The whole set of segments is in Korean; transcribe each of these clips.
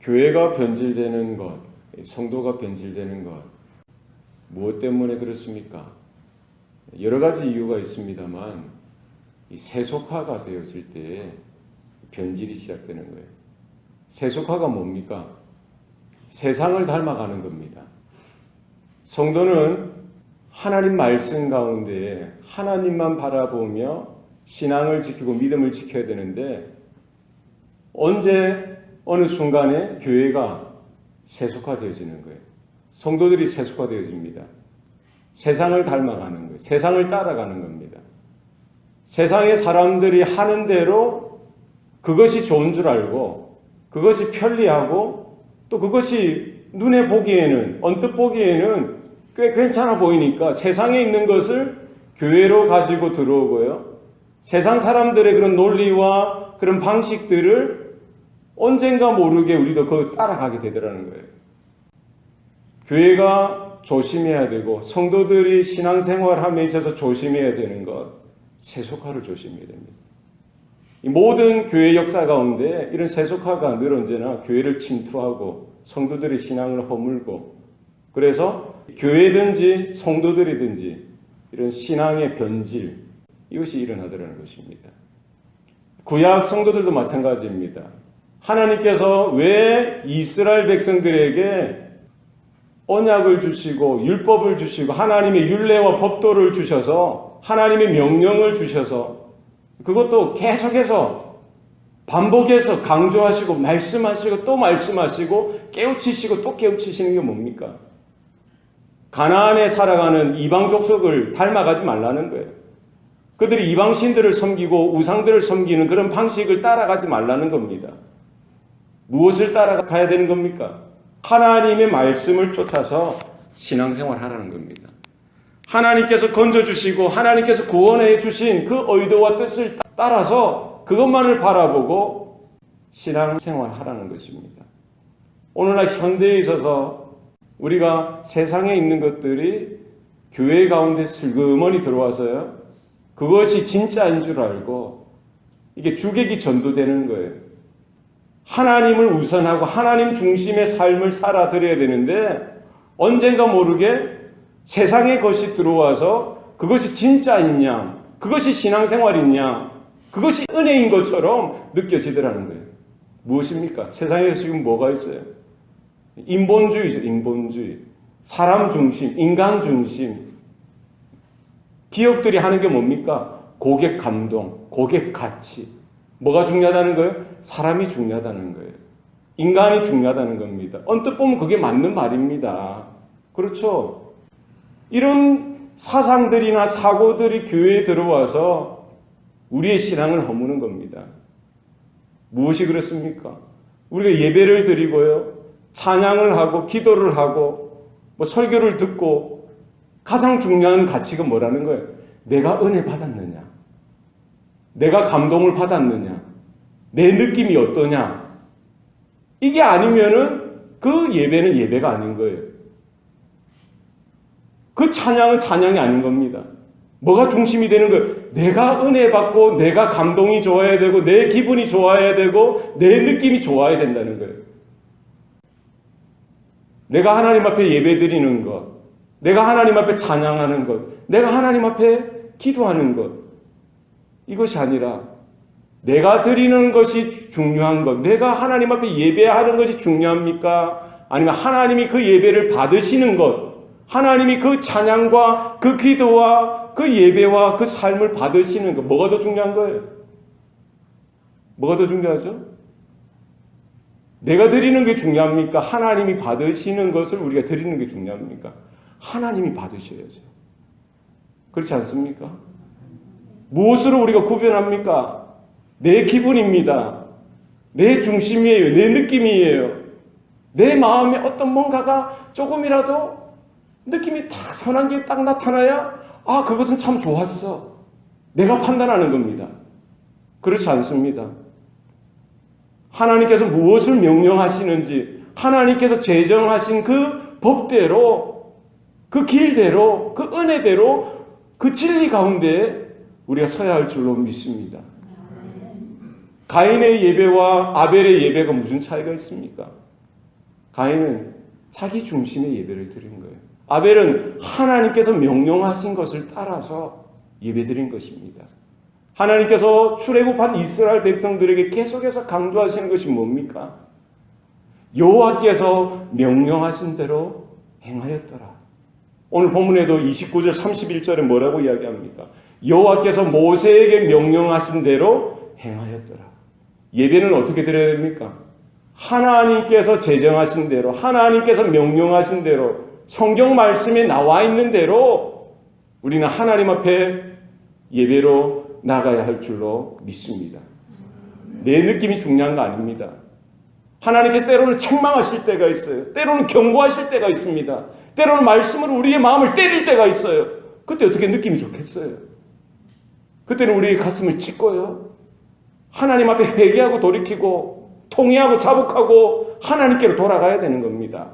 교회가 변질되는 것, 성도가 변질되는 것, 무엇 때문에 그렇습니까? 여러 가지 이유가 있습니다만 이 세속화가 되어질 때 변질이 시작되는 거예요. 세속화가 뭡니까? 세상을 닮아가는 겁니다. 성도는 하나님 말씀 가운데 하나님만 바라보며 신앙을 지키고 믿음을 지켜야 되는데 언제 어느 순간에 교회가 세속화되어지는 거예요. 성도들이 세속화되어집니다. 세상을 닮아가는 거예요. 세상을 따라가는 겁니다. 세상의 사람들이 하는 대로 그것이 좋은 줄 알고 그것이 편리하고 또 그것이 눈에 보기에는 언뜻 보기에는 꽤 괜찮아 보이니까 세상에 있는 것을 교회로 가지고 들어오고요. 세상 사람들의 그런 논리와 그런 방식들을 언젠가 모르게 우리도 그걸 따라가게 되더라는 거예요. 교회가 조심해야 되고 성도들이 신앙생활함에 있어서 조심해야 되는 것, 세속화를 조심해야 됩니다. 이 모든 교회 역사 가운데 이런 세속화가 늘 언제나 교회를 침투하고 성도들의 신앙을 허물고 그래서 교회든지 성도들이든지 이런 신앙의 변질 이것이 일어나더라는 것입니다. 구약 성도들도 마찬가지입니다. 하나님께서 왜 이스라엘 백성들에게 언약을 주시고 율법을 주시고 하나님의 율례와 법도를 주셔서 하나님의 명령을 주셔서 그것도 계속해서 반복해서 강조하시고 말씀하시고 또 말씀하시고 깨우치시고 또 깨우치시는 게 뭡니까? 가나안에 살아가는 이방 족속을 닮아가지 말라는 거예요. 그들이 이방신들을 섬기고 우상들을 섬기는 그런 방식을 따라가지 말라는 겁니다. 무엇을 따라가야 되는 겁니까? 하나님의 말씀을 쫓아서 신앙생활 하라는 겁니다. 하나님께서 건져주시고 하나님께서 구원해 주신 그 의도와 뜻을 따라서 그것만을 바라보고 신앙생활 하라는 것입니다. 오늘날 현대에 있어서 우리가 세상에 있는 것들이 교회 가운데 슬그머니 들어와서요. 그것이 진짜인 줄 알고 이게 주객이 전도되는 거예요. 하나님을 우선하고 하나님 중심의 삶을 살아드려야 되는데 언젠가 모르게 세상의 것이 들어와서 그것이 진짜이냐, 그것이 신앙생활이냐, 그것이 은혜인 것처럼 느껴지더라는 거예요. 무엇입니까? 세상에 지금 뭐가 있어요? 인본주의죠. 인본주의. 사람 중심, 인간 중심. 기업들이 하는 게 뭡니까? 고객 감동, 고객 가치. 뭐가 중요하다는 거예요? 사람이 중요하다는 거예요. 인간이 중요하다는 겁니다. 언뜻 보면 그게 맞는 말입니다. 그렇죠? 이런 사상들이나 사고들이 교회에 들어와서 우리의 신앙을 허무는 겁니다. 무엇이 그렇습니까? 우리가 예배를 드리고요. 찬양을 하고 기도를 하고 뭐 설교를 듣고 가장 중요한 가치가 뭐라는 거예요? 내가 은혜 받았느냐? 내가 감동을 받았느냐? 내 느낌이 어떠냐? 이게 아니면은 그 예배는 예배가 아닌 거예요. 그 찬양은 찬양이 아닌 겁니다. 뭐가 중심이 되는 거예요? 내가 은혜 받고 내가 감동이 좋아야 되고 내 기분이 좋아야 되고 내 느낌이 좋아야 된다는 거예요. 내가 하나님 앞에 예배 드리는 것, 내가 하나님 앞에 찬양하는 것, 내가 하나님 앞에 기도하는 것, 이것이 아니라 내가 드리는 것이 중요한 것, 내가 하나님 앞에 예배하는 것이 중요합니까? 아니면 하나님이 그 예배를 받으시는 것, 하나님이 그 찬양과 그 기도와 그 예배와 그 삶을 받으시는 것, 뭐가 더 중요한 거예요? 뭐가 더 중요하죠? 내가 드리는 게 중요합니까? 하나님이 받으시는 것을 우리가 드리는 게 중요합니까? 하나님이 받으셔야죠. 그렇지 않습니까? 무엇으로 우리가 구별합니까? 내 기분입니다. 내 중심이에요. 내 느낌이에요. 내 마음에 어떤 뭔가가 조금이라도 느낌이 딱 선한 게 딱 나타나야 아, 그것은 참 좋았어. 내가 판단하는 겁니다. 그렇지 않습니다. 하나님께서 무엇을 명령하시는지 하나님께서 제정하신 그 법대로 그 길대로 그 은혜대로 그 진리 가운데 우리가 서야 할 줄로 믿습니다. 가인의 예배와 아벨의 예배가 무슨 차이가 있습니까? 가인은 자기 중심의 예배를 드린 거예요. 아벨은 하나님께서 명령하신 것을 따라서 예배드린 것입니다. 하나님께서 출애굽한 이스라엘 백성들에게 계속해서 강조하시는 것이 뭡니까? 여호와께서 명령하신 대로 행하였더라. 오늘 본문에도 29절 31절에 뭐라고 이야기합니까? 여호와께서 모세에게 명령하신 대로 행하였더라. 예배는 어떻게 드려야 됩니까? 하나님께서 제정하신 대로, 하나님께서 명령하신 대로, 성경 말씀에 나와 있는 대로 우리는 하나님 앞에 예배로 나가야 할 줄로 믿습니다. 내 느낌이 중요한 거 아닙니다. 하나님께서 때로는 책망하실 때가 있어요. 때로는 경고하실 때가 있습니다. 때로는 말씀으로 우리의 마음을 때릴 때가 있어요. 그때 어떻게 느낌이 좋겠어요? 그때는 우리의 가슴을 찢고요. 하나님 앞에 회개하고 돌이키고 통회하고 자복하고 하나님께로 돌아가야 되는 겁니다.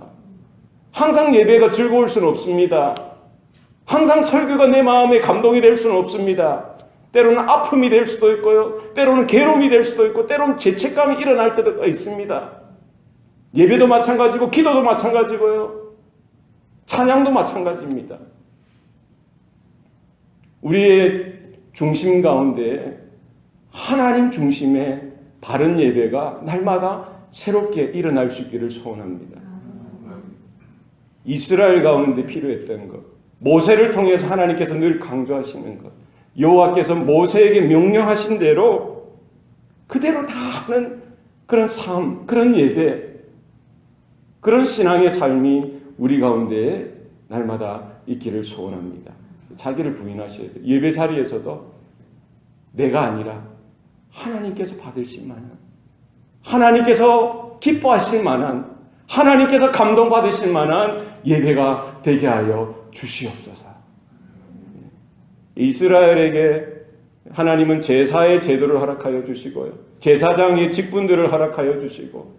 항상 예배가 즐거울 수는 없습니다. 항상 설교가 내 마음에 감동이 될 수는 없습니다. 때로는 아픔이 될 수도 있고요. 때로는 괴로움이 될 수도 있고 때로는 죄책감이 일어날 때가 있습니다. 예배도 마찬가지고 기도도 마찬가지고요. 찬양도 마찬가지입니다. 우리의 중심 가운데 하나님 중심의 바른 예배가 날마다 새롭게 일어날 수 있기를 소원합니다. 이스라엘 가운데 필요했던 것, 모세를 통해서 하나님께서 늘 강조하시는 것, 여호와께서 모세에게 명령하신 대로 그대로 다 하는 그런 삶, 그런 예배, 그런 신앙의 삶이 우리 가운데 날마다 있기를 소원합니다. 자기를 부인하셔야 돼요. 예배 자리에서도 내가 아니라 하나님께서 받으실 만한, 하나님께서 기뻐하실 만한, 하나님께서 감동받으실 만한 예배가 되게 하여 주시옵소서. 이스라엘에게 하나님은 제사의 제도를 허락하여 주시고요. 제사장의 직분들을 허락하여 주시고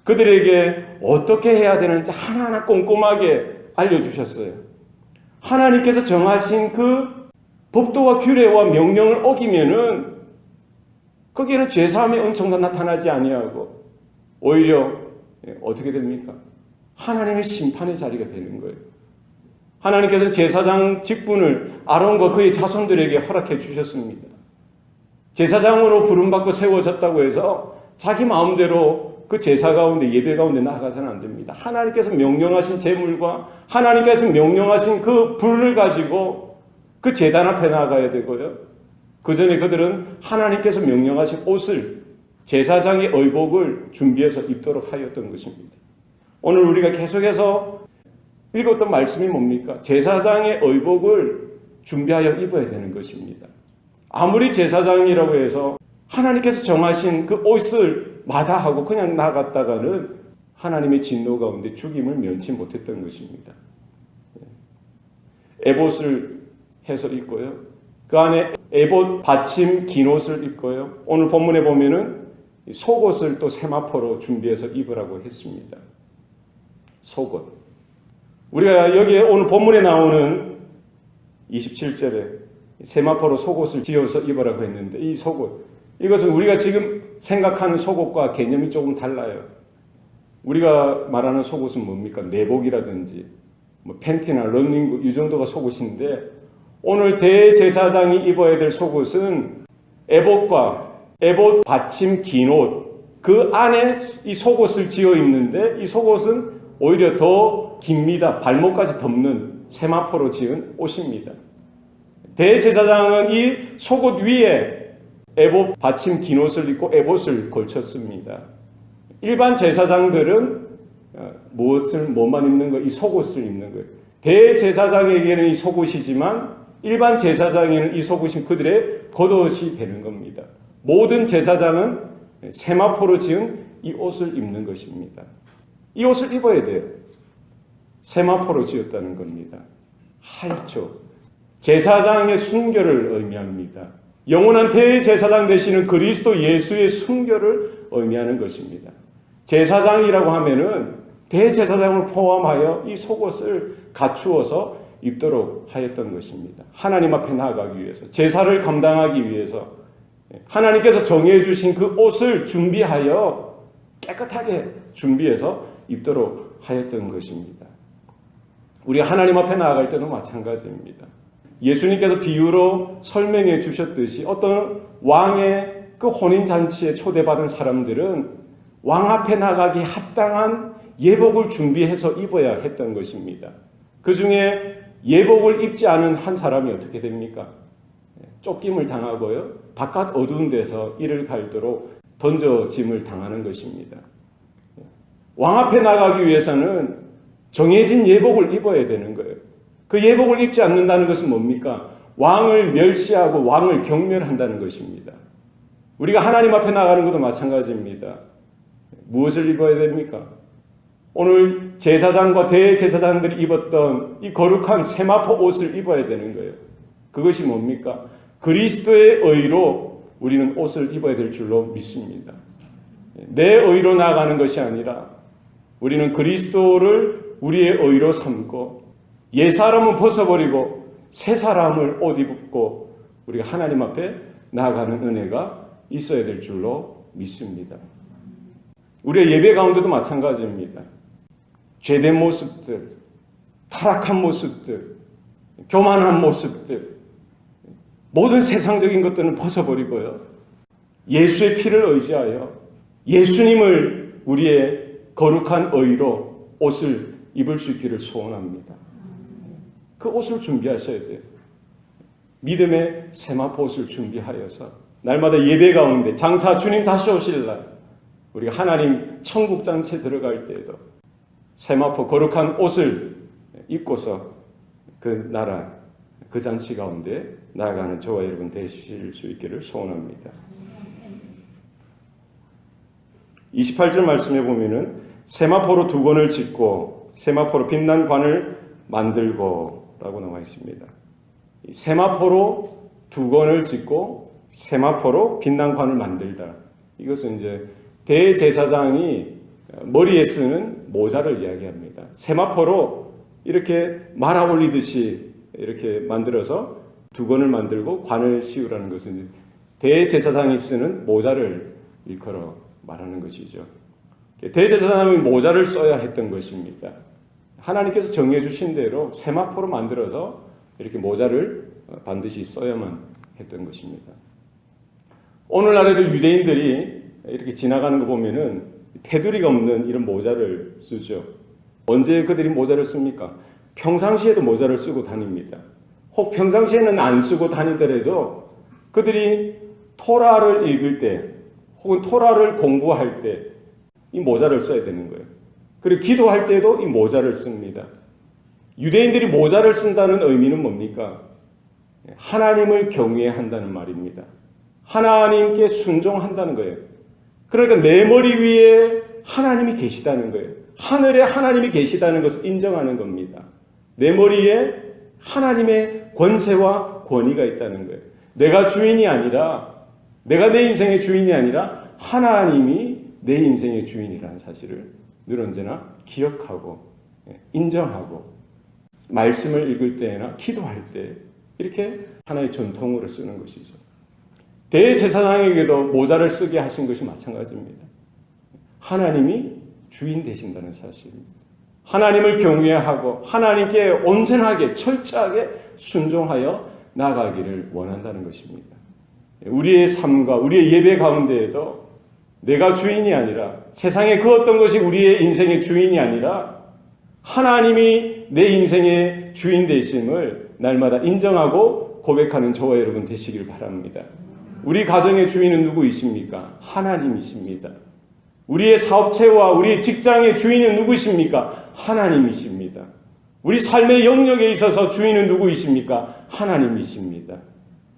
그들에게 어떻게 해야 되는지 하나하나 꼼꼼하게 알려주셨어요. 하나님께서 정하신 그 법도와 규례와 명령을 어기면은 거기에는 죄사함의 은총도 나타나지 아니하고 오히려 어떻게 됩니까? 하나님의 심판의 자리가 되는 거예요. 하나님께서는 제사장 직분을 아론과 그의 자손들에게 허락해 주셨습니다. 제사장으로 부름받고 세워졌다고 해서 자기 마음대로 그 제사 가운데 예배 가운데 나아가서는 안 됩니다. 하나님께서 명령하신 제물과 하나님께서 명령하신 그 불을 가지고 그 제단 앞에 나아가야 되고요. 그 전에 그들은 하나님께서 명령하신 옷을 제사장의 의복을 준비해서 입도록 하였던 것입니다. 오늘 우리가 계속해서 읽었던 말씀이 뭡니까? 제사장의 의복을 준비하여 입어야 되는 것입니다. 아무리 제사장이라고 해서 하나님께서 정하신 그 옷을 마다하고 그냥 나갔다가는 하나님의 진노 가운데 죽임을 면치 못했던 것입니다. 에봇을 해서 입고요. 그 안에 에봇 받침 긴 옷을 입고요. 오늘 본문에 보면은 속옷을 또 세마포로 준비해서 입으라고 했습니다. 속옷. 우리가 여기에 오늘 본문에 나오는 27절에 세마포로 속옷을 지어서 입으라고 했는데 이 속옷, 이것은 우리가 지금 생각하는 속옷과 개념이 조금 달라요. 우리가 말하는 속옷은 뭡니까? 내복이라든지 뭐 팬티나 런닝구 이 정도가 속옷인데 오늘 대제사장이 입어야 될 속옷은 에봇과 에봇 받침 긴 옷, 그 안에 이 속옷을 지어 입는데 이 속옷은 오히려 더 깁니다. 발목까지 덮는 세마포로 지은 옷입니다. 대제사장은 이 속옷 위에 에봇 받침 긴 옷을 입고 에봇을 걸쳤습니다. 일반 제사장들은 뭐만 입는 거예요? 이 속옷을 입는 거예요. 대제사장에게는 이 속옷이지만 일반 제사장에는 이 속옷이 그들의 겉옷이 되는 겁니다. 모든 제사장은 세마포로 지은 이 옷을 입는 것입니다. 이 옷을 입어야 돼요. 세마포로 지었다는 겁니다. 하얗죠. 제사장의 순결을 의미합니다. 영원한 대제사장 되시는 그리스도 예수의 순결을 의미하는 것입니다. 제사장이라고 하면은 대제사장을 포함하여 이 속옷을 갖추어서 입도록 하였던 것입니다. 하나님 앞에 나아가기 위해서, 제사를 감당하기 위해서 하나님께서 정해 주신 그 옷을 준비하여 깨끗하게 준비해서 입도록 하였던 것입니다. 우리 하나님 앞에 나아갈 때도 마찬가지입니다. 예수님께서 비유로 설명해 주셨듯이 어떤 왕의 그 혼인잔치에 초대받은 사람들은 왕 앞에 나가기 합당한 예복을 준비해서 입어야 했던 것입니다. 그 중에 예복을 입지 않은 한 사람이 어떻게 됩니까? 쫓김을 당하고요. 바깥 어두운 데서 이를 갈도록 던져짐을 당하는 것입니다. 왕 앞에 나가기 위해서는 정해진 예복을 입어야 되는 거예요. 그 예복을 입지 않는다는 것은 뭡니까? 왕을 멸시하고 왕을 경멸한다는 것입니다. 우리가 하나님 앞에 나가는 것도 마찬가지입니다. 무엇을 입어야 됩니까? 오늘 제사장과 대제사장들이 입었던 이 거룩한 세마포 옷을 입어야 되는 거예요. 그것이 뭡니까? 그리스도의 의로 우리는 옷을 입어야 될 줄로 믿습니다. 내 의로 나아가는 것이 아니라 우리는 그리스도를 우리의 의로 삼고 옛사람은 벗어버리고 새 사람을 옷 입고 우리가 하나님 앞에 나아가는 은혜가 있어야 될 줄로 믿습니다. 우리의 예배 가운데도 마찬가지입니다. 죄된 모습들, 타락한 모습들, 교만한 모습들, 모든 세상적인 것들은 벗어버리고요. 예수의 피를 의지하여 예수님을 우리의 거룩한 의로 옷을 입을 수 있기를 소원합니다. 그 옷을 준비하셔야 돼요. 믿음의 세마포 옷을 준비하여서 날마다 예배 가운데 장차 주님 다시 오실 날 우리가 하나님 천국 잔치에 들어갈 때에도 세마포 거룩한 옷을 입고서 그 나라 그 잔치 가운데 나아가는 저와 여러분 되실 수 있기를 소원합니다. 28절 말씀해 보면은 세마포로 두 건을 짓고 세마포로 빛난 관을 만들고 라고 나와 있습니다. 세마포로 두 건을 짓고 세마포로 빛난 관을 만들다. 이것은 이제 대제사장이 머리에 쓰는 모자를 이야기합니다. 세마포로 이렇게 말아 올리듯이 이렇게 만들어서 두 건을 만들고 관을 씌우라는 것은 대제사장이 쓰는 모자를 일컬어 말하는 것이죠. 대제사장이 모자를 써야 했던 것입니다. 하나님께서 정해 주신 대로 세마포로 만들어서 이렇게 모자를 반드시 써야만 했던 것입니다. 오늘날에도 유대인들이 이렇게 지나가는 거 보면은 테두리가 없는 이런 모자를 쓰죠. 언제 그들이 모자를 씁니까? 평상시에도 모자를 쓰고 다닙니다. 혹 평상시에는 안 쓰고 다니더라도 그들이 토라를 읽을 때 혹은 토라를 공부할 때 이 모자를 써야 되는 거예요. 그리고 기도할 때도 이 모자를 씁니다. 유대인들이 모자를 쓴다는 의미는 뭡니까? 하나님을 경외한다는 말입니다. 하나님께 순종한다는 거예요. 그러니까 내 머리 위에 하나님이 계시다는 거예요. 하늘에 하나님이 계시다는 것을 인정하는 겁니다. 내 머리에 하나님의 권세와 권위가 있다는 거예요. 내가 주인이 아니라, 내가 내 인생의 주인이 아니라 하나님이 내 인생의 주인이라는 사실을 늘 언제나 기억하고 인정하고 말씀을 읽을 때나 기도할 때 이렇게 하나의 전통으로 쓰는 것이죠. 대제사장에게도 모자를 쓰게 하신 것이 마찬가지입니다. 하나님이 주인 되신다는 사실입니다. 하나님을 경외하고 하나님께 온전하게 철저하게 순종하여 나아가기를 원한다는 것입니다. 우리의 삶과 우리의 예배 가운데에도 내가 주인이 아니라 세상의 그 어떤 것이 우리의 인생의 주인이 아니라 하나님이 내 인생의 주인 되심을 날마다 인정하고 고백하는 저와 여러분 되시길 바랍니다. 우리 가정의 주인은 누구이십니까? 하나님이십니다. 우리의 사업체와 우리의 직장의 주인은 누구이십니까? 하나님이십니다. 우리 삶의 영역에 있어서 주인은 누구이십니까? 하나님이십니다.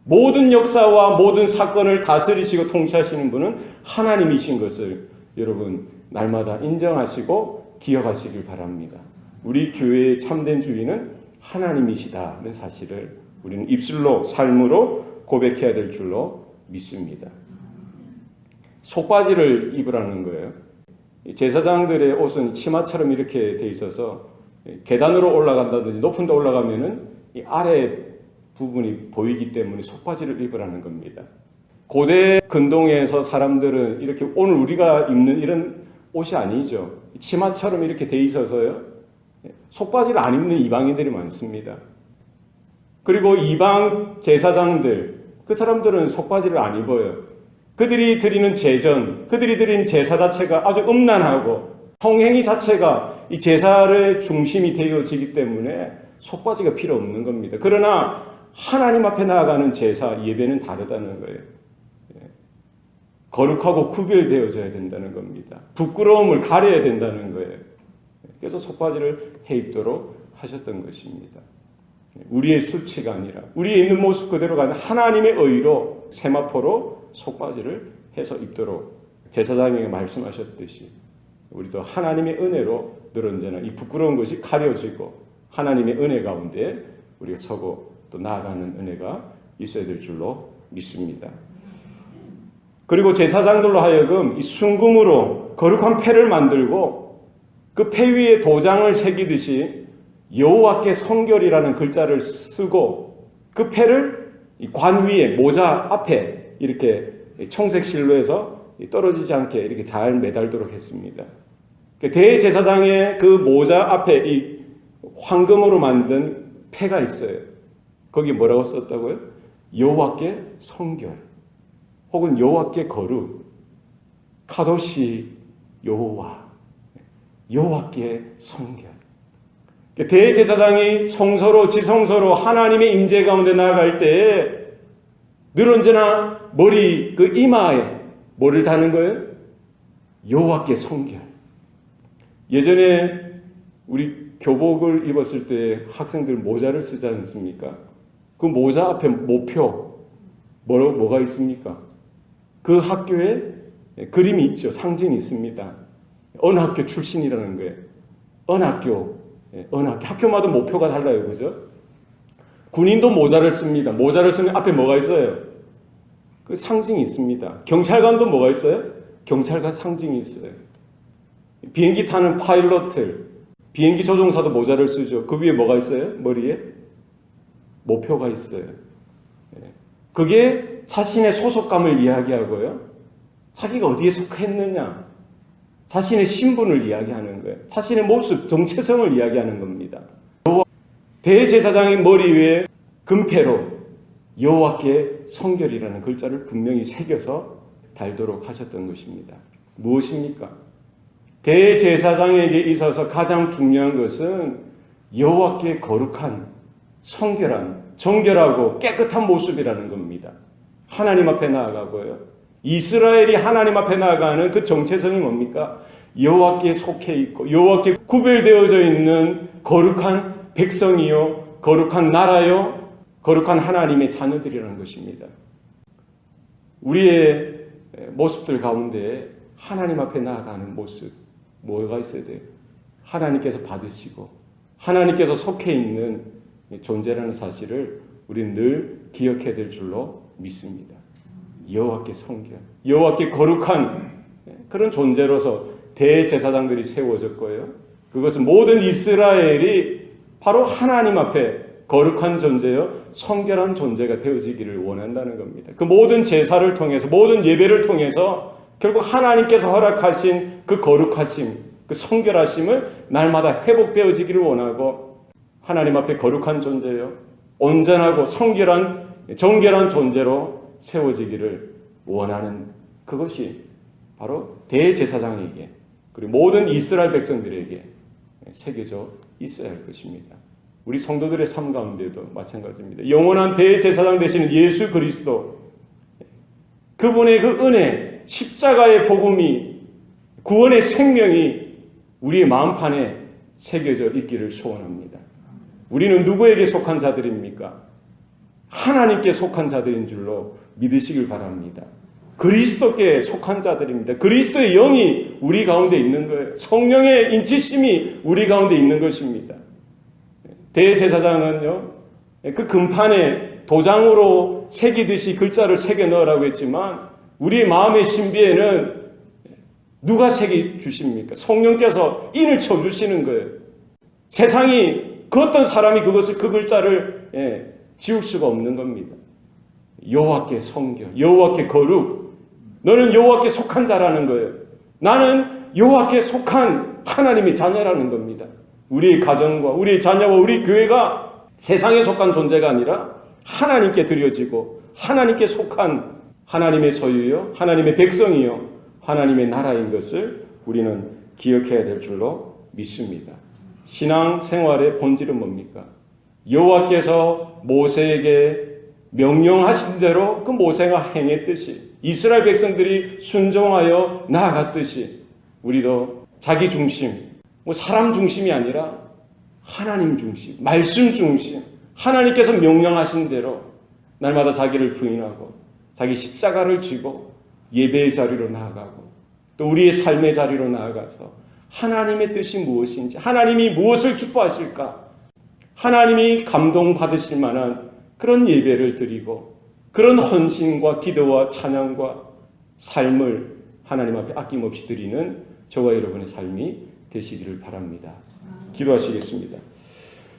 모든 역사와 모든 사건을 다스리시고 통치하시는 분은 하나님이신 것을 여러분 날마다 인정하시고 기억하시길 바랍니다. 우리 교회의 참된 주인은 하나님이시다는 사실을 우리는 입술로 삶으로 고백해야 될 줄로 믿습니다. 속바지를 입으라는 거예요. 제사장들의 옷은 치마처럼 이렇게 돼 있어서 계단으로 올라간다든지 높은 데 올라가면은 이 아래 부분이 보이기 때문에 속바지를 입으라는 겁니다. 고대 근동에서 사람들은 이렇게 오늘 우리가 입는 이런 옷이 아니죠. 치마처럼 이렇게 돼 있어서요. 속바지를 안 입는 이방인들이 많습니다. 그리고 이방 제사장들, 그 사람들은 속바지를 안 입어요. 그들이 드리는 제전, 그들이 드리는 제사 자체가 아주 음란하고 성행위 자체가 이 제사의 중심이 되어지기 때문에 속바지가 필요 없는 겁니다. 그러나 하나님 앞에 나아가는 제사, 예배는 다르다는 거예요. 거룩하고 구별되어져야 된다는 겁니다. 부끄러움을 가려야 된다는 거예요. 그래서 속바지를 해 입도록 하셨던 것입니다. 우리의 수치가 아니라 우리의 있는 모습 그대로가 아니라 하나님의 의로 세마포로 속바지를 해서 입도록 제사장에게 말씀하셨듯이 우리도 하나님의 은혜로 늘 언제나 이 부끄러운 것이 가려지고 하나님의 은혜 가운데 우리가 서고 또 나아가는 은혜가 있어야 될 줄로 믿습니다. 그리고 제사장들로 하여금 이 순금으로 거룩한 패를 만들고 그 패 위에 도장을 새기듯이 여호와께 성결이라는 글자를 쓰고 그 패를 관 위에 모자 앞에 이렇게 청색 실로 해서 떨어지지 않게 이렇게 잘 매달도록 했습니다. 대제사장의 그 모자 앞에 이 황금으로 만든 패가 있어요. 거기 뭐라고 썼다고요? 여호와께 성결 혹은 여호와께 거룩, 카도시 여호와, 여호와께 성결. 대제사장이 성소로 지성소로 하나님의 임재 가운데 나아갈 때에 늘 언제나 머리 그 이마에 뭐를 다는 거예요? 여호와께 성결. 예전에 우리 교복을 입었을 때 학생들 모자를 쓰지 않습니까? 그 모자 앞에 모표 뭐가 있습니까? 그 학교에 그림이 있죠. 상징이 있습니다. 어느 학교 출신이라는 거예요. 어느 학교마다 모표가 달라요. 그죠? 군인도 모자를 씁니다. 모자를 쓰면 앞에 뭐가 있어요? 그 상징이 있습니다. 경찰관도 뭐가 있어요? 경찰관 상징이 있어요. 비행기 타는 파일럿들, 비행기 조종사도 모자를 쓰죠. 그 위에 뭐가 있어요? 머리에? 모표가 있어요. 그게 자신의 소속감을 이야기하고요. 자기가 어디에 속했느냐. 자신의 신분을 이야기하는 거예요. 자신의 모습, 정체성을 이야기하는 겁니다. 대제사장의 머리 위에 금패로 여호와께 성결이라는 글자를 분명히 새겨서 달도록 하셨던 것입니다. 무엇입니까? 대제사장에게 있어서 가장 중요한 것은 여호와께 거룩한, 성결한, 정결하고 깨끗한 모습이라는 겁니다. 하나님 앞에 나아가고요. 이스라엘이 하나님 앞에 나아가는 그 정체성이 뭡니까? 여호와께 속해 있고 여호와께 구별되어져 있는 거룩한 백성이요, 거룩한 나라요, 거룩한 하나님의 자녀들이라는 것입니다. 우리의 모습들 가운데 하나님 앞에 나아가는 모습 뭐가 있어야 돼요? 하나님께서 받으시고 하나님께서 속해 있는 존재라는 사실을 우리는 늘 기억해야 될 줄로 믿습니다. 여호와께 성결, 여호와께 거룩한 그런 존재로서 대제사장들이 세워졌고요. 그것은 모든 이스라엘이 바로 하나님 앞에 거룩한 존재요, 성결한 존재가 되어지기를 원한다는 겁니다. 그 모든 제사를 통해서, 모든 예배를 통해서 결국 하나님께서 허락하신 그 거룩하심, 그 성결하심을 날마다 회복되어지기를 원하고 하나님 앞에 거룩한 존재요, 온전하고 성결한, 정결한 존재로 세워지기를 원하는 그것이 바로 대제사장에게 그리고 모든 이스라엘 백성들에게 새겨져 있어야 할 것입니다. 우리 성도들의 삶 가운데도 마찬가지입니다. 영원한 대제사장 되시는 예수 그리스도, 그분의 그 은혜, 십자가의 복음이, 구원의 생명이 우리의 마음판에 새겨져 있기를 소원합니다. 우리는 누구에게 속한 자들입니까? 하나님께 속한 자들인 줄로 믿으시길 바랍니다. 그리스도께 속한 자들입니다. 그리스도의 영이 우리 가운데 있는 거예요. 성령의 인치심이 우리 가운데 있는 것입니다. 대제사장은요, 그 금판에 도장으로 새기듯이 글자를 새겨 넣으라고 했지만 우리의 마음의 신비에는 누가 새겨 주십니까? 성령께서 인을 쳐 주시는 거예요. 세상이 그 어떤 사람이 그 글자를 지울 수가 없는 겁니다. 여호와께 성결, 여호와께 거룩, 너는 여호와께 속한 자라는 거예요. 나는 여호와께 속한 하나님의 자녀라는 겁니다. 우리의 가정과 우리의 자녀와 우리 교회가 세상에 속한 존재가 아니라 하나님께 드려지고 하나님께 속한 하나님의 소유요, 하나님의 백성이요, 하나님의 나라인 것을 우리는 기억해야 될 줄로 믿습니다. 신앙 생활의 본질은 뭡니까? 여호와께서 모세에게 명령하신 대로 그 모세가 행했듯이 이스라엘 백성들이 순종하여 나아갔듯이 우리도 자기 중심, 사람 중심이 아니라 하나님 중심, 말씀 중심, 하나님께서 명령하신 대로 날마다 자기를 부인하고 자기 십자가를 쥐고 예배의 자리로 나아가고 또 우리의 삶의 자리로 나아가서 하나님의 뜻이 무엇인지, 하나님이 무엇을 기뻐하실까, 하나님이 감동받으실 만한 그런 예배를 드리고 그런 헌신과 기도와 찬양과 삶을 하나님 앞에 아낌없이 드리는 저와 여러분의 삶이 되시기를 바랍니다. 기도하시겠습니다.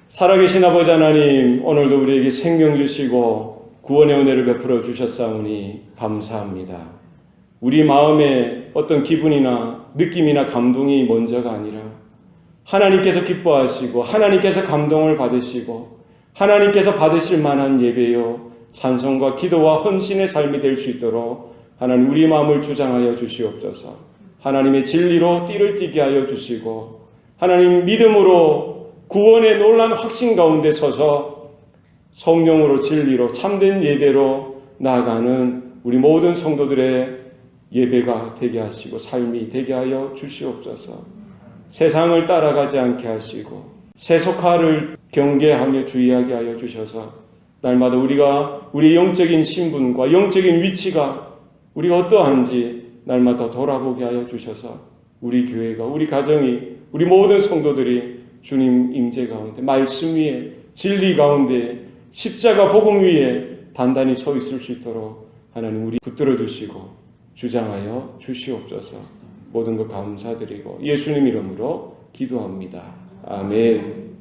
살아계신 아버지 하나님, 오늘도 우리에게 생명 주시고 구원의 은혜를 베풀어 주셨사오니 감사합니다. 우리 마음에 어떤 기분이나 느낌이나 감동이 먼저가 아니라 하나님께서 기뻐하시고 하나님께서 감동을 받으시고 하나님께서 받으실 만한 예배요 찬송과 기도와 헌신의 삶이 될 수 있도록 하나님 우리 마음을 주장하여 주시옵소서. 하나님의 진리로 띠를 띠게 하여 주시고 하나님 믿음으로 구원의 놀라운 확신 가운데 서서 성령으로 진리로 참된 예배로 나아가는 우리 모든 성도들의 예배가 되게 하시고 삶이 되게 하여 주시옵소서. 세상을 따라가지 않게 하시고 세속화를 경계하며 주의하게 하여 주셔서 날마다 우리가 우리 영적인 신분과 영적인 위치가 우리가 어떠한지 날마다 돌아보게 하여 주셔서 우리 교회가, 우리 가정이, 우리 모든 성도들이 주님 임재 가운데 말씀 위에 진리 가운데 십자가 복음 위에 단단히 서 있을 수 있도록 하나님 우리 붙들어 주시고 주장하여 주시옵소서. 모든 것 감사드리고 예수님 이름으로 기도합니다. 아멘.